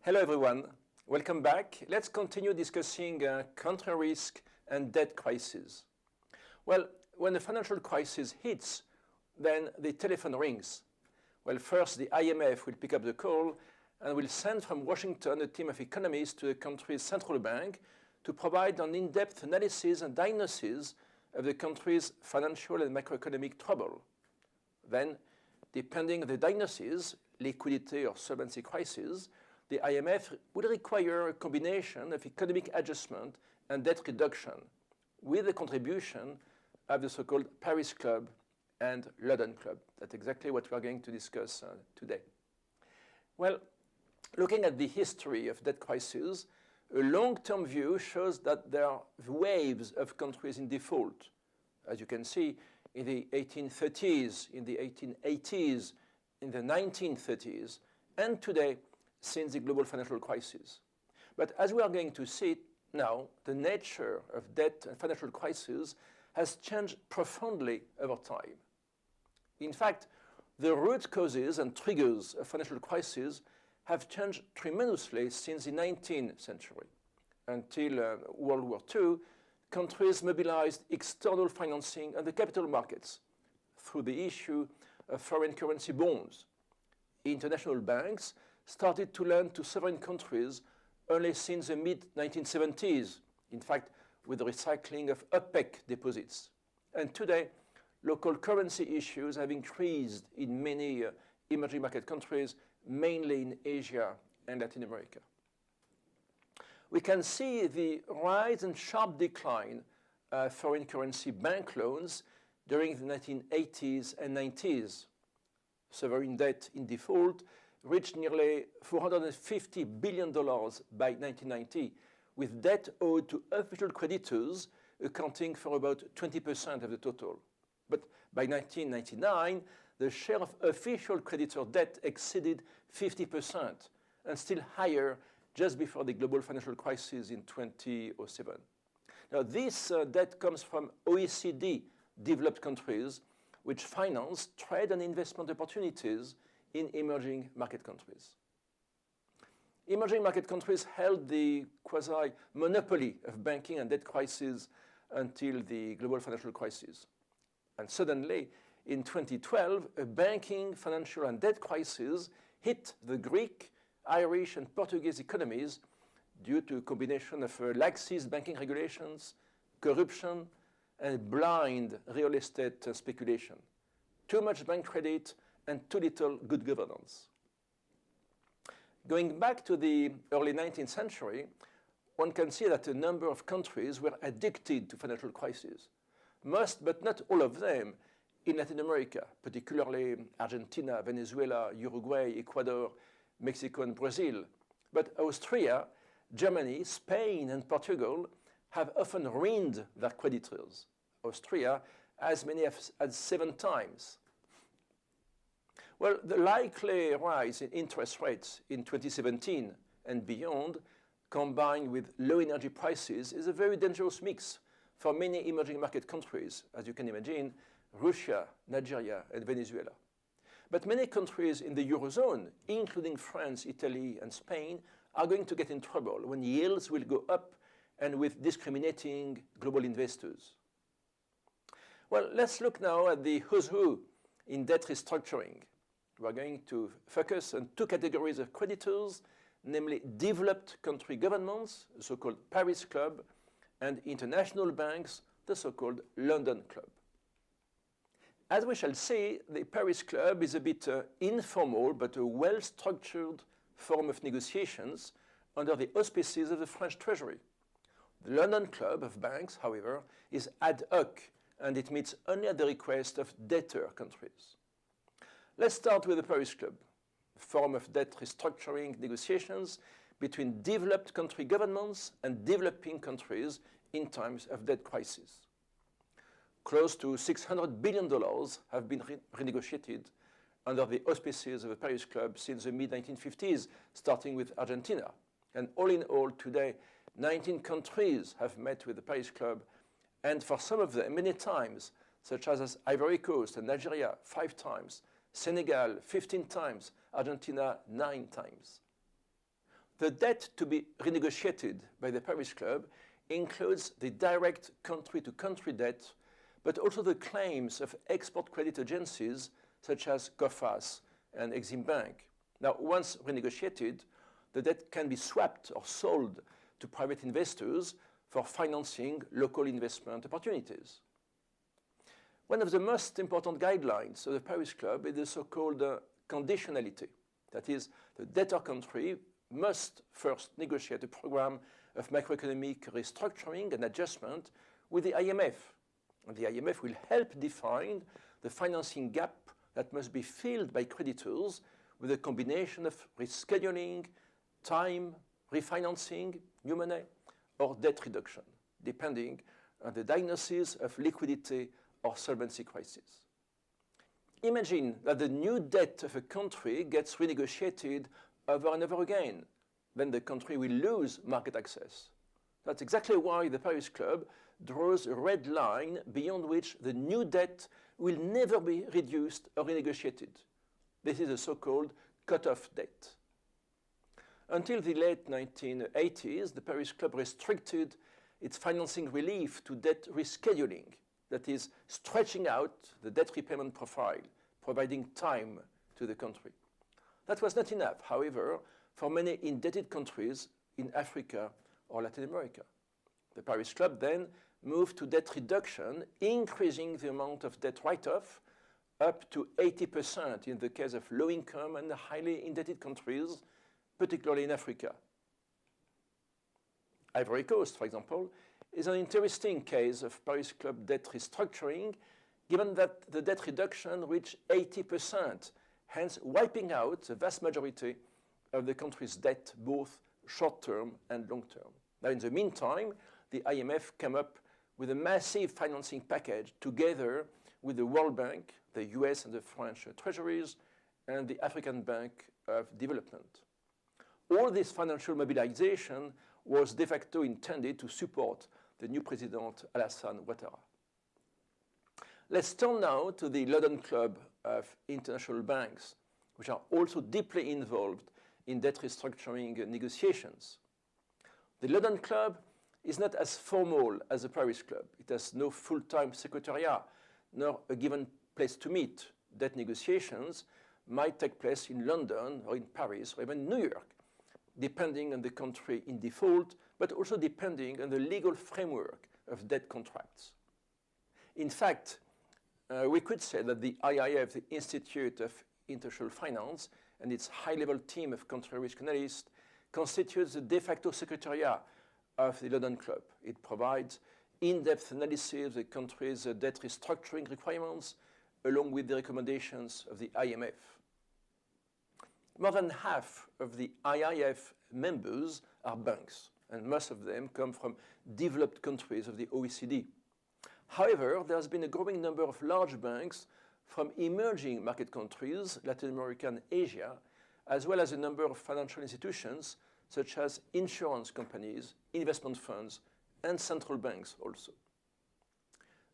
Hello everyone, welcome back. Let's continue discussing country risk and debt crisis. Well, when the financial crisis hits, then the telephone rings. Well, first the IMF will pick up the call and will send from Washington a team of economists to the country's central bank to provide an in-depth analysis and diagnosis of the country's financial and macroeconomic trouble. Then, depending on the diagnosis, liquidity or solvency crisis, the IMF will require a combination of economic adjustment and debt reduction with the contribution of the so-called Paris Club and London Club. That's exactly what we are going to discuss today. Well, looking at the history of debt crises, a long-term view shows that there are waves of countries in default. As you can see, in the 1830s, in the 1880s, in the 1930s, and today, since the global financial crisis. But as we are going to see now, the nature of debt and financial crisis has changed profoundly over time. In fact, the root causes and triggers of financial crises have changed tremendously since the 19th century. Until World War II, countries mobilized external financing on the capital markets through the issue of foreign currency bonds. International banks started to lend to sovereign countries only since the mid-1970s, in fact, with the recycling of OPEC deposits. And today, local currency issues have increased in many emerging market countries, mainly in Asia and Latin America. We can see the rise and sharp decline of foreign currency bank loans during the 1980s and 90s. Sovereign debt in default reached nearly $450 billion by 1990, with debt owed to official creditors accounting for about 20% of the total. But by 1999, the share of official creditor debt exceeded 50%, and still higher just before the global financial crisis in 2007. Now, this debt comes from OECD developed countries, which finance trade and investment opportunities in emerging market countries. Emerging market countries held the quasi-monopoly of banking and debt crises until the global financial crisis. And suddenly, in 2012, a banking, financial, and debt crisis hit the Greek, Irish, and Portuguese economies due to a combination of laxist banking regulations, corruption, and blind real estate speculation. Too much bank credit and too little good governance. Going back to the early 19th century, one can see that a number of countries were addicted to financial crises. Most, but not all of them, in Latin America, particularly Argentina, Venezuela, Uruguay, Ecuador, Mexico, and Brazil. But Austria, Germany, Spain, and Portugal have often ruined their creditors. Austria as many as 7 times. Well, the likely rise in interest rates in 2017 and beyond, combined with low energy prices, is a very dangerous mix for many emerging market countries, as you can imagine, Russia, Nigeria, and Venezuela. But many countries in the Eurozone, including France, Italy, and Spain, are going to get in trouble when yields will go up and with discriminating global investors. Well, let's look now at the who's who in debt restructuring. We are going to focus on 2 categories of creditors, namely developed country governments, the so-called Paris Club, and international banks, the so-called London Club. As we shall see, the Paris Club is a bit informal but a well-structured form of negotiations under the auspices of the French Treasury. The London Club of banks, however, is ad hoc, and it meets only at the request of debtor countries. Let's start with the Paris Club, a form of debt restructuring negotiations between developed country governments and developing countries in times of debt crisis. Close to $600 billion have been renegotiated under the auspices of the Paris Club since the mid-1950s, starting with Argentina. And all in all, today, 19 countries have met with the Paris Club, and for some of them, many times, such as Ivory Coast and Nigeria, 5 times, Senegal, 15 times, Argentina, 9 times. The debt to be renegotiated by the Paris Club includes the direct country-to-country debt, but also the claims of export credit agencies such as COFAS and Exim Bank. Now, once renegotiated, the debt can be swapped or sold to private investors for financing local investment opportunities. One of the most important guidelines of the Paris Club is the so-called conditionality. That is, the debtor country must first negotiate a program of macroeconomic restructuring and adjustment with the IMF. And the IMF will help define the financing gap that must be filled by creditors with a combination of rescheduling, time, refinancing, new money, or debt reduction, depending on the diagnosis of liquidity or solvency crisis. Imagine that the new debt of a country gets renegotiated over and over again. Then the country will lose market access. That's exactly why the Paris Club draws a red line beyond which the new debt will never be reduced or renegotiated. This is a so-called cut-off debt. Until the late 1980s, the Paris Club restricted its financing relief to debt rescheduling, that is, stretching out the debt repayment profile, providing time to the country. That was not enough, however, for many indebted countries in Africa or Latin America. The Paris Club then moved to debt reduction, increasing the amount of debt write-off up to 80% in the case of low-income and highly indebted countries, particularly in Africa. Ivory Coast, for example, is an interesting case of Paris Club debt restructuring, given that the debt reduction reached 80%, hence wiping out the vast majority of the country's debt, both short-term and long-term. Now, in the meantime, the IMF came up with a massive financing package together with the World Bank, the US and the French treasuries, and the African Bank of Development. All this financial mobilization was de facto intended to support the new president, Alassane Ouattara. Let's turn now to the London Club of International Banks, which are also deeply involved in debt restructuring negotiations. The London Club is not as formal as the Paris Club. It has no full-time secretariat, nor a given place to meet. Debt negotiations might take place in London or in Paris or even New York, depending on the country in default, but also depending on the legal framework of debt contracts. In fact, we could say that the IIF, the Institute of International Finance, and its high-level team of country risk analysts constitutes the de facto secretariat of the London Club. It provides in-depth analysis of the country's debt restructuring requirements, along with the recommendations of the IMF. More than half of the IIF members are banks, and most of them come from developed countries of the OECD. However, there has been a growing number of large banks from emerging market countries, Latin America and Asia, as well as a number of financial institutions such as insurance companies, investment funds, and central banks also.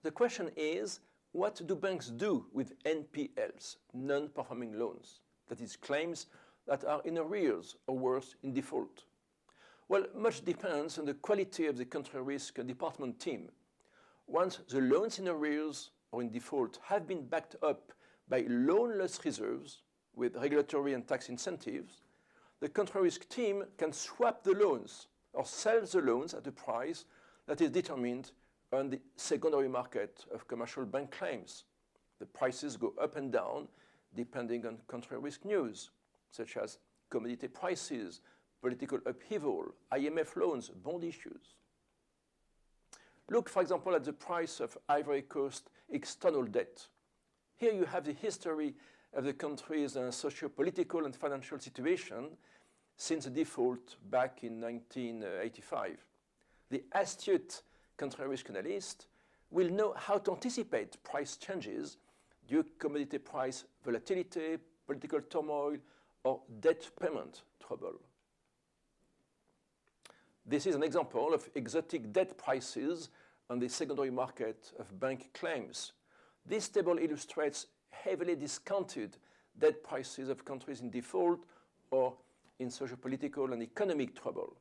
The question is, what do banks do with NPLs, non-performing loans, that is, claims that are in arrears or worse, in default? Well, much depends on the quality of the country risk department team. Once the loans in arrears or in default have been backed up by loan loss reserves with regulatory and tax incentives, the country risk team can swap the loans or sell the loans at a price that is determined on the secondary market of commercial bank claims. The prices go up and down depending on country risk news, such as commodity prices, political upheaval, IMF loans, bond issues. Look, for example, at the price of Ivory Coast external debt. Here you have the history of the country's socio-political and financial situation since the default back in 1985. The astute country risk analyst will know how to anticipate price changes due to commodity price volatility, political turmoil, or debt payment trouble. This is an example of exotic debt prices on the secondary market of bank claims. This table illustrates heavily discounted debt prices of countries in default or in socio-political and economic trouble.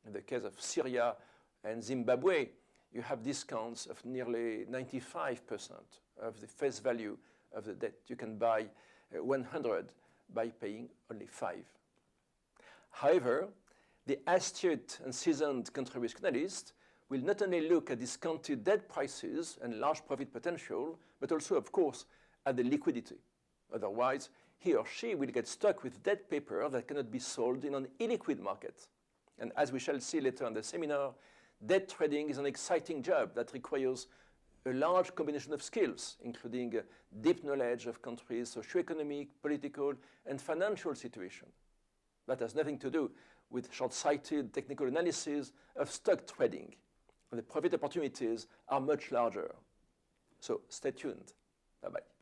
In the case of Syria and Zimbabwe, you have discounts of nearly 95% of the face value of the debt. You can buy 100 by paying only 5. However, the astute and seasoned country risk analyst will not only look at discounted debt prices and large profit potential, but also, of course, at the liquidity. Otherwise, he or she will get stuck with debt paper that cannot be sold in an illiquid market. And as we shall see later in the seminar, debt trading is an exciting job that requires a large combination of skills, including deep knowledge of countries' socio-economic, political, and financial situation. That has nothing to do with short-sighted technical analysis of stock trading. The profit opportunities are much larger. So stay tuned. Bye-bye.